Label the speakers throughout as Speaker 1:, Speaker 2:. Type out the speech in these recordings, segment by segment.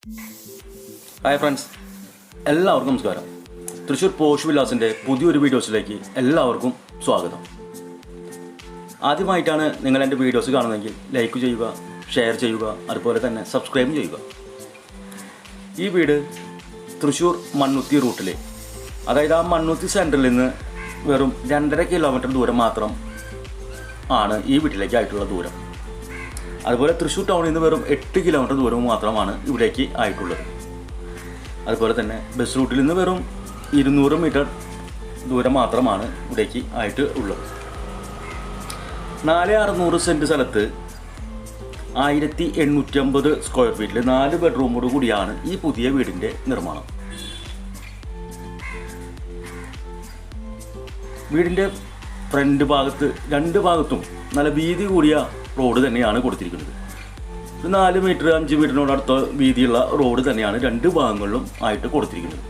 Speaker 1: Hi friends, എല്ലാവർക്കും നമസ്കാരം. Thrissur posh വില്ലാസിൻ്റെ പുതിയൊരു വീഡിയോസിലേക്ക് എല്ലാവർക്കും സ്വാഗതം. ആദ്യമായിട്ടാണ് നിങ്ങൾ എൻ്റെ വീഡിയോസ് കാണുന്നതെങ്കിൽ ലൈക്ക് ചെയ്യുക, ഷെയർ ചെയ്യുക, അതുപോലെ തന്നെ സബ്സ്ക്രൈബ് ചെയ്യുക. ഈ വീട് തൃശ്ശൂർ മണ്ണുത്തി റൂട്ടിൽ, അതായത് ആ മണ്ണുത്തി സെൻറ്ററിൽ നിന്ന് വെറും 2.5 കിലോമീറ്റർ ദൂരം മാത്രം ആണ് ഈ വീട്ടിലേക്കായിട്ടുള്ള ദൂരം. അതുപോലെ തൃശ്ശൂർ ടൗണിൽ നിന്ന് വെറും 8 കിലോമീറ്റർ ദൂരം മാത്രമാണ് ഇവിടേക്ക് ആയിട്ടുള്ളത്. അതുപോലെ തന്നെ ബസ് റൂട്ടിൽ നിന്ന് വെറും 200 മീറ്റർ ദൂരം മാത്രമാണ് ഇവിടേക്ക് ആയിട്ട് ഉള്ളത്. 4,600 സെൻറ്റ് സ്ഥലത്ത് 1,850 സ്ക്വയർ ഫീറ്റിൽ 4 ബെഡ്റൂമോട് കൂടിയാണ് ഈ പുതിയ വീടിൻ്റെ നിർമ്മാണം. വീടിൻ്റെ ഫ്രണ്ട് ഭാഗത്ത് 2 ഭാഗത്തും നല്ല വീതി കൂടിയ റോഡ് തന്നെയാണ് കൊടുത്തിരിക്കുന്നത്. 4 മീറ്റർ 5 മീറ്ററിനോട് അടുത്ത വീതിയുള്ള റോഡ് തന്നെയാണ് 2 ഭാഗങ്ങളിലും ആയിട്ട് കൊടുത്തിരിക്കുന്നത്.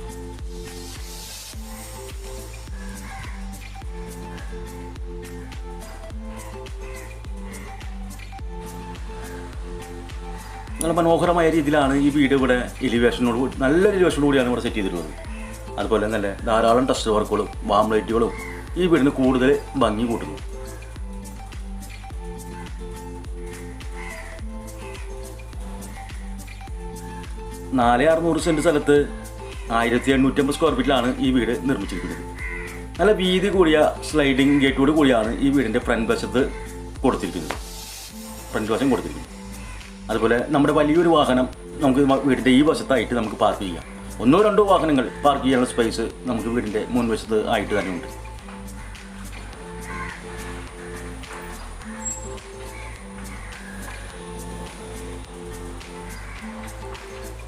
Speaker 1: നല്ല മനോഹരമായ രീതിയിലാണ് ഈ വീട് ഇവിടെ നല്ല എലിവേഷനോട് കൂടിയാണ് ഇവിടെ സെറ്റ് ചെയ്തിട്ടുള്ളത്. അതുപോലെ നല്ല ധാരാളം ടെസ്റ്റ് വർക്കുകളും വാം ലൈറ്റുകളും ഈ വീടിന് കൂടുതൽ ഭംഗി കൂട്ടുന്നു. 4,600 സെൻറ്റ് സ്ഥലത്ത് 1,850 സ്ക്വയർ ഫീറ്റിലാണ് ഈ വീട് നിർമ്മിച്ചിരിക്കുന്നത്. നല്ല വീതി കൂടിയ സ്ലൈഡിംഗ് ഗേറ്റോട് കൂടിയാണ് ഈ വീടിൻ്റെ ഫ്രണ്ട് വശം കൊടുത്തിരിക്കുന്നത്. അതുപോലെ നമ്മുടെ വലിയൊരു വാഹനം നമുക്ക് വീടിൻ്റെ ഈ വശത്തായിട്ട് നമുക്ക് പാർക്ക് ചെയ്യാം. 1-2 വാഹനങ്ങൾ പാർക്ക് ചെയ്യാനുള്ള സ്പേസ് നമുക്ക് വീടിൻ്റെ മുൻവശത്ത് ആയിട്ട് തന്നെ ഉണ്ട്.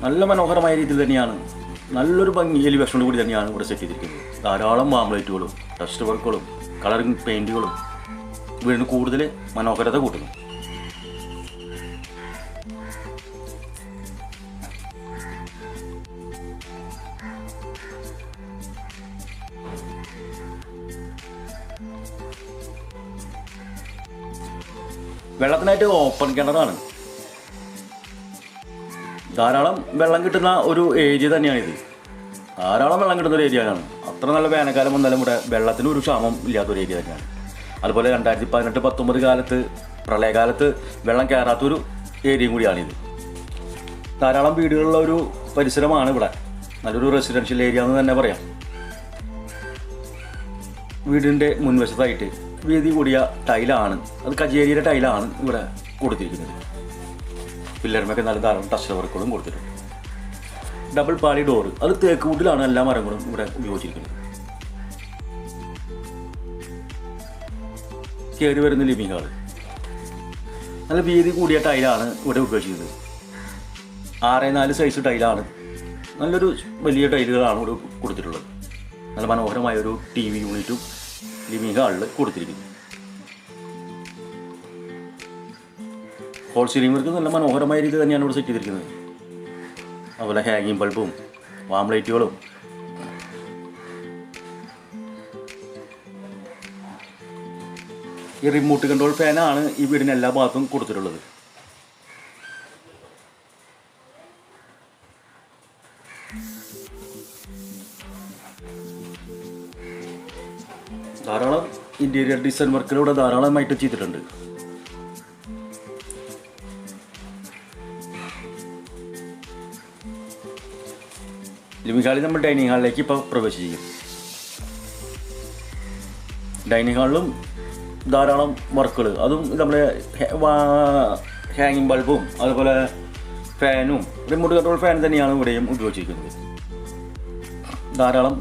Speaker 1: നല്ല മനോഹരമായ രീതിയിൽ തന്നെയാണ്, നല്ലൊരു ഭംഗി എലിവേഷനോട് കൂടി തന്നെയാണ് ഇവിടെ സെറ്റ് ചെയ്തിരിക്കുന്നത്. ധാരാളം വാംലൈറ്റുകളും ടെസ്റ്റ് വർക്കുകളും കളറിംഗ് പെയിൻറ്റുകളും വീടിന് കൂടുതൽ മനോഹരത കൂട്ടുന്നു. വെള്ളത്തിനായിട്ട് ഓപ്പൺ കിണറാണ്. ധാരാളം വെള്ളം കിട്ടുന്ന ഒരു ഏരിയ തന്നെയാണിത്. ധാരാളം വെള്ളം കിട്ടുന്ന ഒരു ഏരിയയാണ്. അത്ര നല്ല വേനൽക്കാലം വന്നാലും ഇവിടെ വെള്ളത്തിന് ഒരു ക്ഷാമം ഇല്ലാത്തൊരു ഏരിയ തന്നെയാണ്. അതുപോലെ 2018-19 കാലത്ത്, പ്രളയകാലത്ത് വെള്ളം കയറാത്തൊരു ഏരിയയും കൂടിയാണിത്. ധാരാളം വീടുകളുള്ള ഒരു പരിസരമാണ് ഇവിടെ. നല്ലൊരു റെസിഡൻഷ്യൽ ഏരിയ എന്ന് തന്നെ പറയാം. വീടിൻ്റെ മുൻവശത്തായിട്ട് വീതി കൂടിയ ടൈലാണ്, അത് കജേരിയുടെ ടൈലാണ് ഇവിടെ കൊടുത്തിരിക്കുന്നത്. പില്ലറിമൊക്കെ നല്ല ധാരാളം ടച്ച് വർക്കുകളും കൊടുത്തിട്ടുണ്ട്. ഡബിൾ പാളി ഡോറ്, അത് തേക്ക് വുഡിലാണ് എല്ലാ മരങ്ങളും ഇവിടെ ഉപയോഗിച്ചിരിക്കുന്നത്. കയറി വരുന്ന ലിവിംഗ് ഹാള്, നല്ല വീതി കൂടിയ ടൈലാണ് ഇവിടെ ഉപയോഗിച്ചിരിക്കുന്നത്. 6x4 സൈസ് ടൈലാണ്. നല്ലൊരു വലിയ ടൈലുകളാണ് ഇവിടെ കൊടുത്തിട്ടുള്ളത്. നല്ല മനോഹരമായ ഒരു TV യൂണിറ്റും ലിവിംഗ് ഹാളിൽ കൊടുത്തിരിക്കുന്നു. ഹോൾ സീലിംഗ് വർക്ക് നല്ല മനോഹരമായ രീതി തന്നെയാണ് ഇവിടെ സെറ്റ് ചെയ്തിരിക്കുന്നത്. അതുപോലെ ഹാങ്ങിങ് ബൾബും വാം ലൈറ്റുകളും ഈ റിമോട്ട് കൺട്രോൾ ഫാനാണ് ഈ വീടിന് എല്ലാ ഭാഗത്തും കൊടുത്തിട്ടുള്ളത്. ധാരാളം ഇൻറ്റീരിയർ ഡിസൈൻ വർക്കിലൂടെ ധാരാളമായിട്ട് ചെയ്തിട്ടുണ്ട്. ലിവിംഗ് ഹാളിൽ നമ്മൾ ഡൈനിങ് ഹാളിലേക്ക് ഇപ്പോൾ പ്രവേശിക്കും. ഡൈനിങ് ഹാളിലും ധാരാളം വർക്കുകൾ, അതും നമ്മുടെ ഹാങ്ങിങ് ബൾബും അതുപോലെ ഫാനും റിമോട്ട് കൺട്രോൾ ഫാൻ തന്നെയാണ് ഇവിടെയും ഉപയോഗിച്ചിരിക്കുന്നത്. ധാരാളം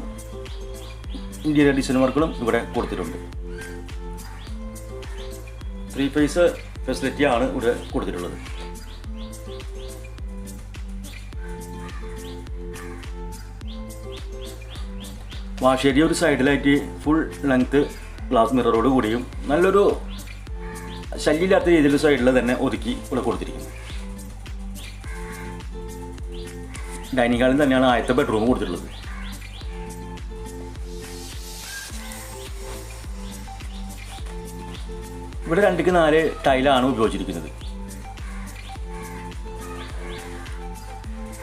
Speaker 1: ഇൻറ്റീരിയർ ഡിസൈൻ വർക്കുകളും ഇവിടെ കൊടുത്തിട്ടുണ്ട്. 3 ഫേസ് ഫെസിലിറ്റിയാണ് ഇവിടെ കൊടുത്തിട്ടുള്ളത്. വാഷേരി ഒരു സൈഡിലായിട്ട് ഫുൾ ലെങ്ത്ത് ഗ്ലാസ് മിററോട് കൂടിയും നല്ലൊരു ശല്യമില്ലാത്ത രീതിയിൽ സൈഡിൽ തന്നെ ഒതുക്കി ഇവിടെ കൊടുത്തിരിക്കുന്നു. ഡൈനിങ് ഹാളിൽ തന്നെയാണ് ആദ്യത്തെ ബെഡ്റൂം കൊടുത്തിട്ടുള്ളത്. ഇവിടെ 2x4 ടൈലാണ് ഉപയോഗിച്ചിരിക്കുന്നത്.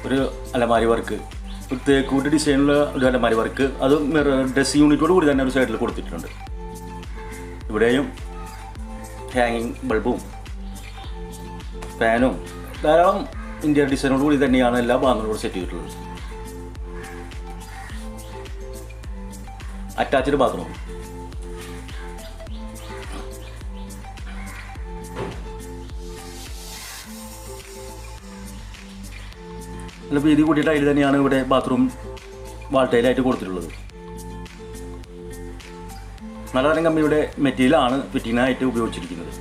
Speaker 1: ഒരു അലമാരി വർക്ക്, ഒരു തേക്കൂട്ട് ഡിസൈനുള്ള ഒരു അലമാരി വർക്ക്, അത് ഡ്രസ്സിംഗ് യൂണിറ്റോട് കൂടി തന്നെ ഒരു സൈഡിൽ കൊടുത്തിട്ടുണ്ട്. ഇവിടെയും ഹാങ്ങിങ് ബൾബും ഫാനും ധാരാളം ഇന്ത്യൻ ഡിസൈനോട് കൂടി തന്നെയാണ് എല്ലാ ഭാഗങ്ങളും സെറ്റ് ചെയ്തിട്ടുള്ളത്. Attached bathroom. നല്ല വീതി കൂടിയ ടൈൽ തന്നെയാണ് ഇവിടെ ബാത്റൂം വാൾ ടൈലായിട്ട് കൊടുത്തിട്ടുള്ളത്. നല്ല തരം കമ്പനിയുടെ മെറ്റീരിയലാണ് ഫിറ്റിങ്ങിനായിട്ട് ഉപയോഗിച്ചിരിക്കുന്നത്.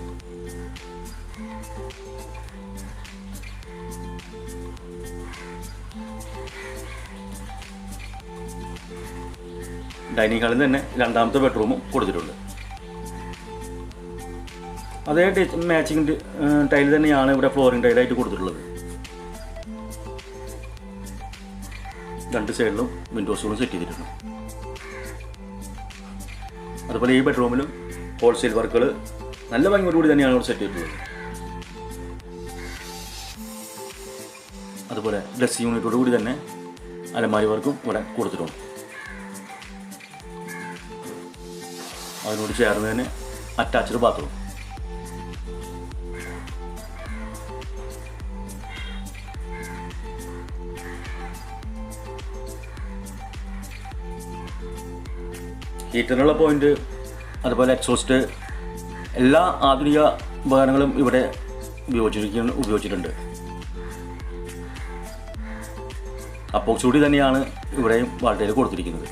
Speaker 1: ഡൈനിങ് ഹാളിൽ തന്നെ രണ്ടാമത്തെ ബെഡ്റൂമും കൊടുത്തിട്ടുണ്ട്. അതേ മാച്ചിങ് ടൈൽ തന്നെയാണ് ഇവിടെ ഫ്ലോറിംഗ് ടൈലായിട്ട് കൊടുത്തിട്ടുള്ളത്. രണ്ട് സൈഡിലും വിൻഡോസുകളും സെറ്റ് ചെയ്തിട്ടുണ്ട്. അതുപോലെ ഈ ബെഡ്റൂമിലും ഹോൾസെയിൽ വർക്കുകൾ നല്ല ഭംഗിയോടുകൂടി തന്നെയാണ് ഇവിടെ സെറ്റ് ചെയ്തിട്ടുള്ളത്. അതുപോലെ ഡ്രസ്സിംഗ് യൂണിറ്റോട് കൂടി തന്നെ അലമാരി വർക്കും ഇവിടെ കൊടുത്തിട്ടുണ്ട്. അതിനോട് ചേർന്ന് തന്നെ അറ്റാച്ച്ഡ് ബാത്റൂം. ഹീറ്ററിനുള്ള പോയിന്റ്, അതുപോലെ എക്സോസ്റ്റ്, എല്ലാ ആധുനിക ഉപകരണങ്ങളും ഇവിടെ ഉപയോഗിച്ചിട്ടുണ്ട്. അപ്പോക്സി തന്നെയാണ് ഇവിടെയും വാൾട്ടയിൽ കൊടുത്തിരിക്കുന്നത്.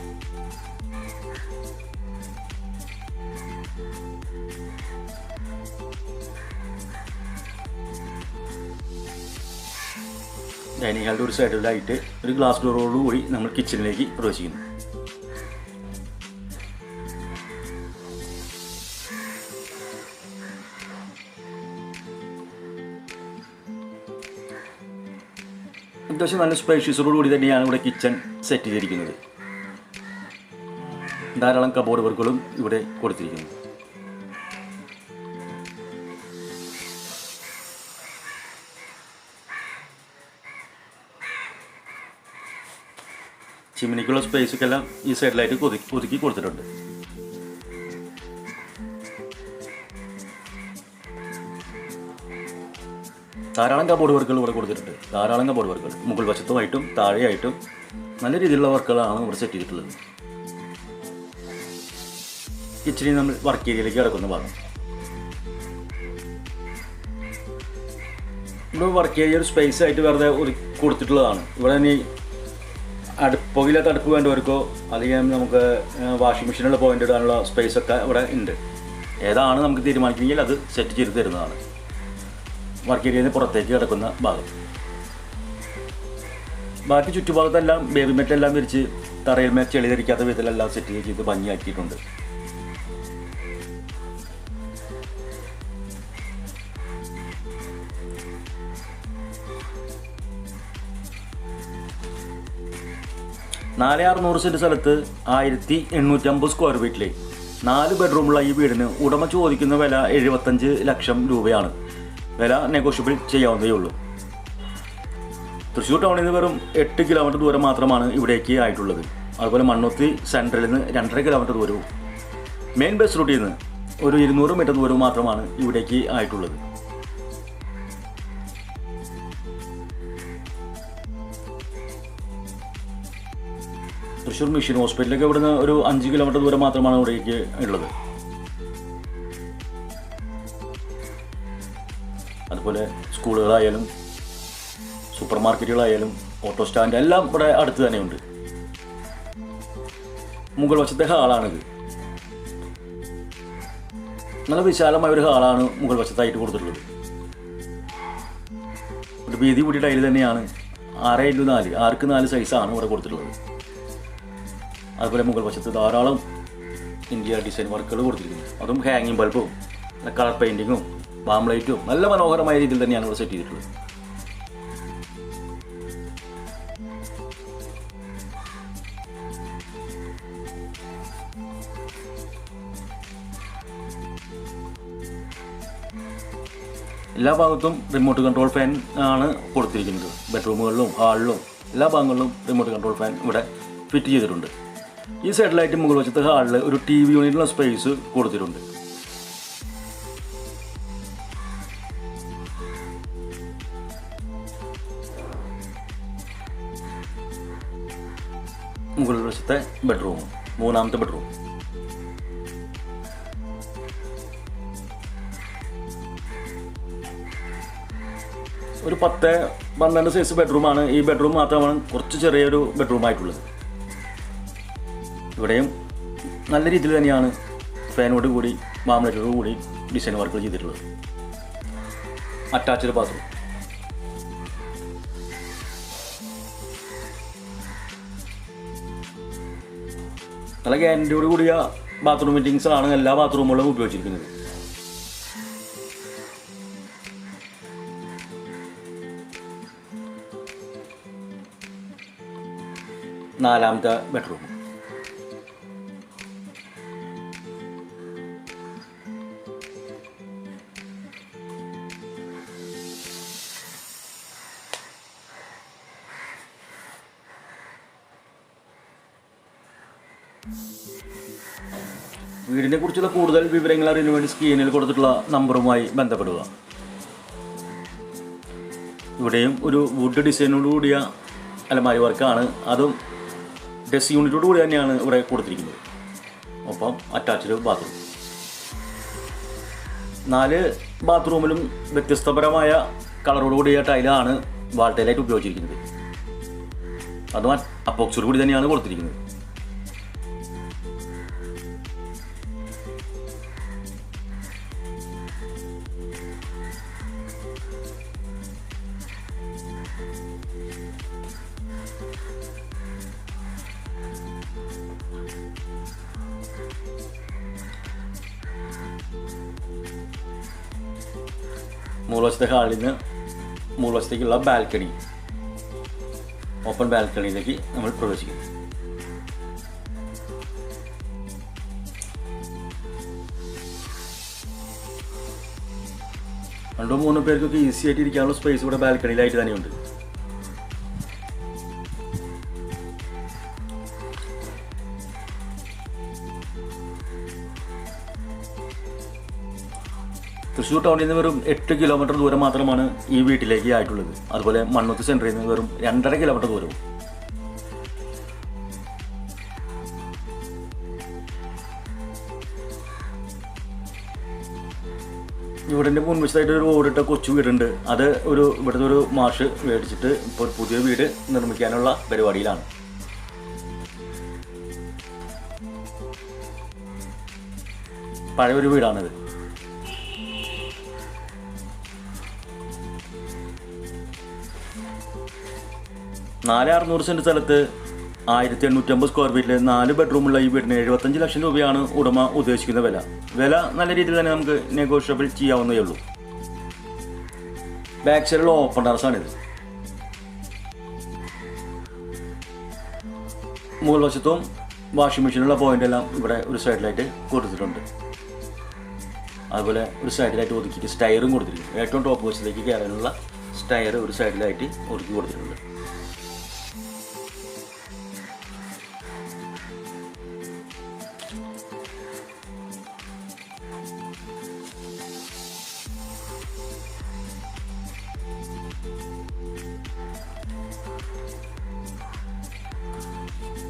Speaker 1: ഡൈനിങ് ഹാളിൻ്റെ ഒരു സൈഡിലായിട്ട് ഒരു ഗ്ലാസ് ഡോറോടുകൂടി നമ്മൾ കിച്ചണിലേക്ക് പ്രവേശിക്കുന്നു. അത്യാവശ്യം നല്ല സ്പേഷ്യസോടുകൂടി തന്നെയാണ് ഇവിടെ കിച്ചൺ സെറ്റ് ചെയ്തിരിക്കുന്നത്. ധാരാളം കബോർഡ് വർക്കുകളും ഇവിടെ കൊടുത്തിരിക്കുന്നു. ചിമ്മിനിക്കുള്ള സ്പേസൊക്കെല്ലാം ഈ സൈഡിലായിട്ട് ഒതുക്കി കൊടുത്തിട്ടുണ്ട്. ധാരാളം കബോർഡ് വർക്കുകൾ ഇവിടെ കൊടുത്തിട്ടുണ്ട്. ധാരാളം കബോർഡ് വർക്കുകൾ മുകൾ വശത്തുമായിട്ടും താഴെയായിട്ടും നല്ല രീതിയിലുള്ള വർക്കുകളാണ് ഇവിടെ സെറ്റ് ചെയ്തിട്ടുള്ളത്. കിച്ചണിൽ നമ്മൾ വർക്ക് ഏരിയയിലേക്ക് കിടക്കുന്ന ഭാഗം. ഇവിടെ വർക്ക് ഏരിയ ഒരു സ്പേസ് ആയിട്ട് വെറുതെ കൊടുത്തിട്ടുള്ളതാണ്. ഇവിടെ ഇനി പുകയില്ലാത്ത അടുപ്പ് വേണ്ടവർക്കോ അല്ലെങ്കിൽ നമുക്ക് വാഷിംഗ് മെഷീനുള്ള പോയിന്റ് ഇടാനുള്ള സ്പേസൊക്കെ ഇവിടെ ഉണ്ട്. ഏതാണ് നമുക്ക് തീരുമാനിക്കണമെങ്കിൽ അത് സെറ്റ് ചെയ്ത് തരുന്നതാണ്. വർക്ക് ഏരിയയിൽ പുറത്തേക്ക് കിടക്കുന്ന ഭാഗം. ബാക്കി ചുറ്റുഭാഗത്തെല്ലാം ബേബി മെറ്റെല്ലാം വിരിച്ച് തറയിൽ മേൽ ചെളി ധരിക്കാത്ത വിധത്തിലെല്ലാം സെറ്റ് ചെയ്ത് ഭംഗിയാക്കിയിട്ടുണ്ട്. നാല് 600 സെൻറ്റ് സ്ഥലത്ത് 1850 സ്ക്വയർ ഫീറ്റിലെ 4 ബെഡ്റൂമുള്ള ഈ വീടിന് ഉടമ ചോദിക്കുന്ന വില 75 ലക്ഷം രൂപയാണ്. വില നെഗോഷ്യബിൾ ചെയ്യാവുന്നതേ ഉള്ളൂ. തൃശ്ശൂർ ടൗണിൽ നിന്ന് വെറും 8 കിലോമീറ്റർ ദൂരം മാത്രമാണ് ഇവിടേക്ക് ആയിട്ടുള്ളത്. അതുപോലെ മണ്ണുത്തി സെൻട്രലിൽ നിന്ന് 2.5 കിലോമീറ്റർ ദൂരവും മെയിൻ ബസ് റൂട്ടിൽ നിന്ന് ഒരു 200 മീറ്റർ ദൂരവും മാത്രമാണ് ഇവിടേക്ക് ആയിട്ടുള്ളത്. തൃശ്ശൂർ മിഷൻ ഹോസ്പിറ്റലിലേക്ക് ഇവിടുന്ന് ഒരു 5 കിലോമീറ്റർ ദൂരം മാത്രമാണ് ഇവിടേക്ക് ഉള്ളത്. അതുപോലെ സ്കൂളുകളായാലും സൂപ്പർ മാർക്കറ്റുകളായാലും ഓട്ടോ സ്റ്റാൻഡ് എല്ലാം ഇവിടെ അടുത്ത് തന്നെയുണ്ട്. മുകൾ വശത്തെ ഹാളാണിത്. നല്ല വിശാലമായ ഒരു ഹാളാണ് മുകൾ വശത്തായിട്ട് കൊടുത്തിട്ടുള്ളത്. ഒരു വീതി കൂടി ടൈൽ തന്നെയാണ്. 6x4 6x4 സൈസാണ് ഇവിടെ കൊടുത്തിട്ടുള്ളത്. അതുപോലെ മുകൾ വശത്ത് ധാരാളം ഇന്ത്യ ഡിസൈൻ വർക്കുകൾ കൊടുത്തിരിക്കുന്നു. അതും ഹാങ്ങിങ് ബൾബും കളർ പെയിൻറ്റിങ്ങും വാം ലൈറ്റും നല്ല മനോഹരമായ രീതിയിൽ തന്നെയാണ് ഇവിടെ സെറ്റ് ചെയ്തിട്ടുള്ളത്. എല്ലാ ഭാഗത്തും റിമോട്ട് കൺട്രോൾ ഫാൻ ആണ് കൊടുത്തിരിക്കുന്നത്. ബെഡ്റൂമുകളിലും ഹാളിലും എല്ലാ ഭാഗങ്ങളിലും റിമോട്ട് കൺട്രോൾ ഫാൻ ഇവിടെ ഫിറ്റ് ചെയ്തിട്ടുണ്ട്. ഈ സൈഡിലായിട്ട് മുകൾ വശത്തെ ഹാളിൽ ഒരു TV യൂണിറ്റുള്ള സ്പേസ് കൊടുത്തിട്ടുണ്ട്. മുകൾ വശത്തെ ബെഡ്റൂം, മൂന്നാമത്തെ ബെഡ്റൂം. ഒരു 10-12 സൈസ് ബെഡ്റൂമാണ്. ഈ ബെഡ്റൂം മാത്രമാണ് കുറച്ച് ചെറിയൊരു ബെഡ്റൂമായിട്ടുള്ളത്. ഇവിടെയും നല്ല രീതിയിൽ തന്നെയാണ് ഫാനോട് കൂടി മാമലറ്റോട് കൂടി ഡിസൈൻ വർക്കുകൾ ചെയ്തിട്ടുള്ളത്. Attached bathroom. നല്ല ഗ്യാരൻറ്റിയോട് കൂടിയ ബാത്റൂം ഫിറ്റിങ്സ് ആണ് എല്ലാ ബാത്റൂമുകളും ഉപയോഗിച്ചിരിക്കുന്നത്. നാലാമത്തെ ബെഡ്റൂം. വീടിനെ കുറിച്ചുള്ള കൂടുതൽ വിവരങ്ങൾ അറിയാൻ വേണ്ടി സ്ക്രീനിൽ കൊടുത്തിട്ടുള്ള നമ്പറുമായി ബന്ധപ്പെടുക. ഇവിടെയും ഒരു വുഡ് ഡിസൈനോട് കൂടിയ അലമാരി വർക്കാണ്. അതും ഡെസ്ക് യൂണിറ്റോട് കൂടി തന്നെയാണ് ഇവിടെ കൊടുത്തിരിക്കുന്നത്. ഒപ്പം അറ്റാച്ച്ഡ് ബാത്റൂം. 4 ബാത്റൂമിലും വ്യത്യസ്തപരമായ കളറോട് കൂടിയ ടൈലാണ് വാൾ ടൈലായിട്ട് ഉപയോഗിച്ചിരിക്കുന്നത്. അതും അപ്പോക്സിയോട് കൂടി തന്നെയാണ് കൊടുത്തിരിക്കുന്നത്. മൂലവശത്തെ ഹാളിൽ നിന്ന് മൂലവശത്തേക്കുള്ള ബാൽക്കണി, ഓപ്പൺ ബാൽക്കണിയിലേക്ക് നമ്മൾ പ്രവേശിക്കുന്നു. രണ്ടോ മൂന്നോ പേർക്കൊക്കെ ഈസി ആയിട്ട് ഇരിക്കാനുള്ള സ്പേസ് ഇവിടെ ബാൽക്കണിയിലായിട്ട് തന്നെയുണ്ട്. തൃശ്ശൂർ ടൗണിൽ നിന്ന് വെറും 8 കിലോമീറ്റർ ദൂരം മാത്രമാണ് ഈ വീട്ടിലേക്ക് ആയിട്ടുള്ളത്. അതുപോലെ മണ്ണുത്തി സെൻറ്ററിൽ നിന്ന് വെറും 2.5 കിലോമീറ്റർ ദൂരവും. ഇവിടുത്തെ മുൻവശത്തായിട്ട് ഒരു ഓടിട്ട കൊച്ചു വീടുണ്ട്. അത് ഇവിടുത്തെ ഒരു മാഷ് മേടിച്ചിട്ട് ഇപ്പോൾ പുതിയ വീട് നിർമ്മിക്കാനുള്ള പരിപാടിയിലാണ്. പഴയൊരു വീടാണിത്. 4,600 സെൻറ്റ് സ്ഥലത്ത് 1,850 സ്ക്വയർ ഫീറ്റിൽ 4 ബെഡ്റൂമുള്ള ഈ വീടിന് 75 ലക്ഷം രൂപയാണ് ഉടമ ഉദ്ദേശിക്കുന്ന വില നല്ല രീതിയിൽ തന്നെ നമുക്ക് നെഗോഷ്യബിൾ ചെയ്യാവുന്നതേ ഉള്ളൂ. ബാക്ക് സൈഡിലുള്ള ഓപ്പൺ ടെറസാണിത്. മുകൾ വശത്തും വാഷിംഗ് മെഷീനുള്ള പോയിന്റ് എല്ലാം ഇവിടെ ഒരു സൈഡിലായിട്ട് കൊടുത്തിട്ടുണ്ട്. അതുപോലെ ഒരു സൈഡിലായിട്ട് ഒതുക്കിയിട്ട് സ്റ്റയറും കൊടുത്തിട്ടുണ്ട്. ഏറ്റവും ടോപ്പ് വശത്തേക്ക് കയറാനുള്ള സ്റ്റയർ ഒരു സൈഡിലായിട്ട് ഒതുക്കി കൊടുത്തിട്ടുണ്ട്.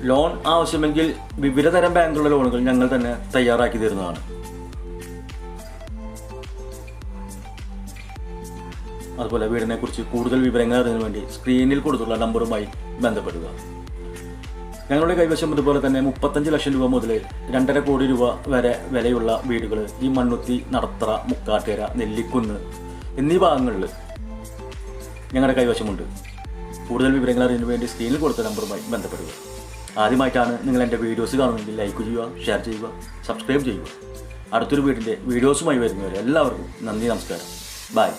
Speaker 1: ലോൺ ആവശ്യമെങ്കിൽ വിവിധ തരം ബാങ്കുകളുടെ ലോണുകൾ ഞങ്ങൾ തന്നെ തയ്യാറാക്കി തരുന്നതാണ്. അതുപോലെ വീടിനെക്കുറിച്ച് കൂടുതൽ വിവരങ്ങൾ അറിയാൻ വേണ്ടി സ്ക്രീനിൽ കൊടുത്തുള്ള നമ്പറുമായി ബന്ധപ്പെടുക. ഞങ്ങളുടെ കൈവശം ഇതുപോലെ തന്നെ 35 ലക്ഷം രൂപ മുതൽ 2.5 കോടി രൂപ വരെ വിലയുള്ള വീടുകൾ ഈ മണ്ണുത്തി, നടത്തറ, മുക്കാട്ടുകര, നെല്ലിക്കുന്ന് എന്നീ ഭാഗങ്ങളിൽ ഞങ്ങളുടെ കൈവശമുണ്ട്. കൂടുതൽ വിവരങ്ങൾ അറിയാൻ വേണ്ടി സ്ക്രീനിൽ കൊടുത്ത നമ്പറുമായി ബന്ധപ്പെടുക. ആദ്യമായിട്ടാണ് നിങ്ങൾ എൻ്റെ വീഡിയോസ് കാണുമെങ്കിൽ ലൈക്ക് ചെയ്യുക, ഷെയർ ചെയ്യുക, സബ്സ്ക്രൈബ് ചെയ്യുക. അടുത്തൊരു വീടിൻ്റെ വീഡിയോസുമായി വരുന്നവരെ എല്ലാവർക്കും നന്ദി, നമസ്കാരം, ബൈ.